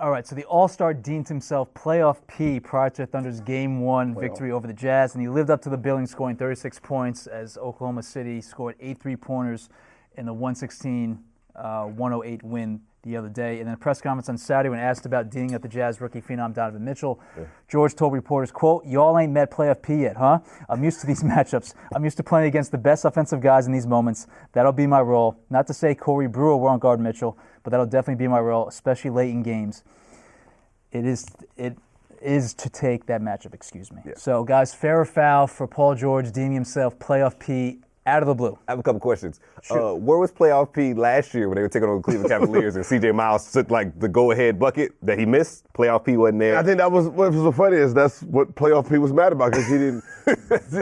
All right, so the All-Star deemed himself playoff P prior to Thunder's Game 1 victory over the Jazz, and he lived up to the billing, scoring 36 points as Oklahoma City scored 8 3-pointers in the 116-108 win the other day. And then a press conference on Saturday when asked about dealing at the Jazz rookie phenom Donovan Mitchell, George told reporters, quote, "Y'all ain't met playoff P yet, huh? I'm used to these matchups. I'm used to playing against the best offensive guys in these moments. That'll be my role. Not to say Corey Brewer won't guard Mitchell, but that'll definitely be my role, especially late in games. It is to take that matchup, excuse me." Yeah. So, guys, fair or foul for Paul George deeming himself playoff P out of the blue? I have a couple questions. Sure. Where was playoff P last year when they were taking on the Cleveland Cavaliers and C.J. Miles took like the go-ahead bucket that he missed? Playoff P wasn't there. I think that was what was so funny is that's what playoff P was mad about because he didn't.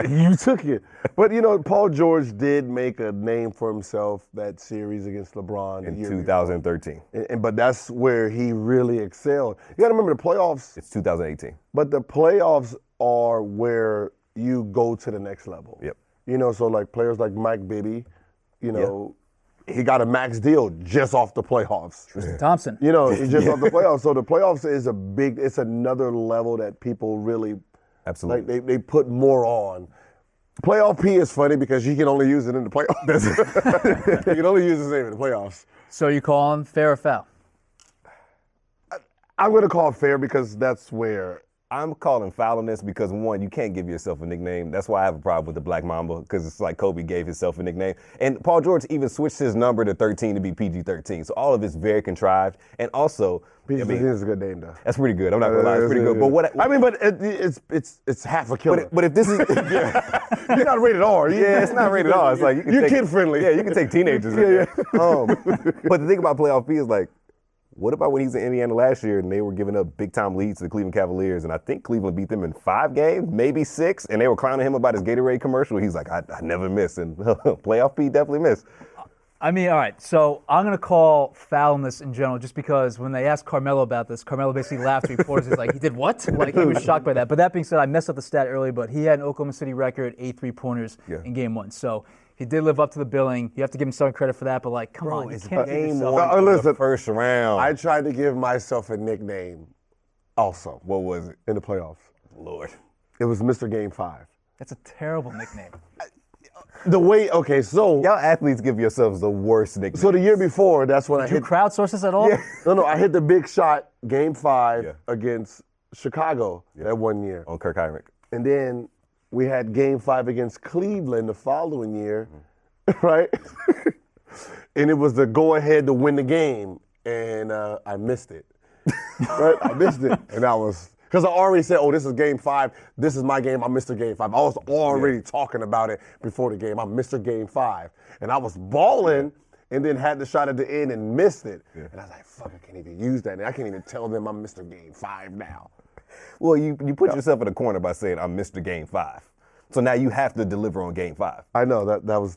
You took it, but you know Paul George did make a name for himself that series against LeBron in 2013. But that's where he really excelled. You got to remember the playoffs. It's 2018. But the playoffs are where you go to the next level. Yep. You know, so like players like Mike Bibby, you know, he got a max deal just off the playoffs. Tristan Thompson. You know, just off the playoffs. So the playoffs is it's another level that people really, absolutely, like they put more on. Playoff P is funny because you can only use it in the playoffs. You can only use the name in the playoffs. So you call him fair or foul? I'm going to call it fair because that's where. I'm calling foul on this because, one, you can't give yourself a nickname. That's why I have a problem with the Black Mamba, because it's like Kobe gave himself a nickname. And Paul George even switched his number to 13 to be PG-13. So all of it's very contrived. And also, PG-13 is a good name, though. That's pretty good. I'm not going to lie. It's pretty good. But what I mean, but it's half a killer. But if this is... You're not rated R. Yeah, it's not rated R. It's like you're kid-friendly. Yeah, you can take teenagers in there. But the thing about playoff P is like, what about when he was in Indiana last year and they were giving up big-time leads to the Cleveland Cavaliers, and I think Cleveland beat them in 5 games, maybe 6, and they were clowning him about his Gatorade commercial. He's like, I never miss, and playoff P definitely missed. I mean, all right, so I'm going to call foul on this in general just because when they asked Carmelo about this, Carmelo basically laughed to reporters. He's like, he did what? Like, he was shocked by that. But that being said, I messed up the stat earlier, but he had an Oklahoma City record, 8 3-pointers in Game 1. So he did live up to the billing. You have to give him some credit for that, but like, come on, you can't Game 1 listen, the first round. I tried to give myself a nickname also. What was it? In the playoffs. Lord. It was Mr. Game 5. That's a terrible nickname. So y'all athletes give yourselves the worst nickname. So the year before, that's when Did you crowdsource this at all? Yeah. No, I hit the big shot Game 5 against Chicago that one year. On Kirk Heinrich. And then we had Game 5 against Cleveland the following year, right? And it was the go-ahead to win the game, and I missed it. Right? I missed it, and I was because I already said, "Oh, this is Game 5. This is my game. I'm Mr. Game 5." I was already talking about it before the game. I'm Mr. Game 5, and I was balling, and then had the shot at the end and missed it. And I was like, "Fuck, I can't even use that. And I can't even tell them I'm Mr. Game 5 now." Well, you put yourself in a corner by saying, I'm Mr. Game 5. So now you have to deliver on Game 5. I know, that was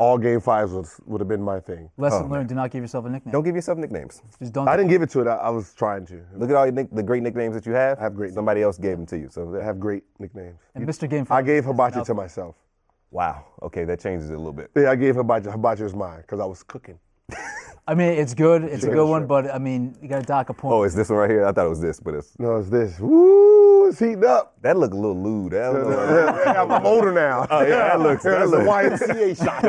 all Game 5s would have been my thing. Lesson learned, do not give yourself a nickname. Don't give yourself nicknames. Just don't. I didn't give it to it. I was trying to. Look at all the great nicknames that you have. I have great Somebody else gave them to you. So I have great nicknames. And Mr. Game 5. I gave Hibachi to myself. Wow. Okay, that changes it a little bit. Yeah, I gave Hibachi. Hibachi was mine because I was cooking. I mean, it's good. It's a good one, but I mean, you got to dock a point. Oh, it's this one right here? I thought it was this, but it's... No, it's this. Woo, it's heating up. That look a little lewd. I'm older now. Oh, yeah, that looks... That's a YMCA shot.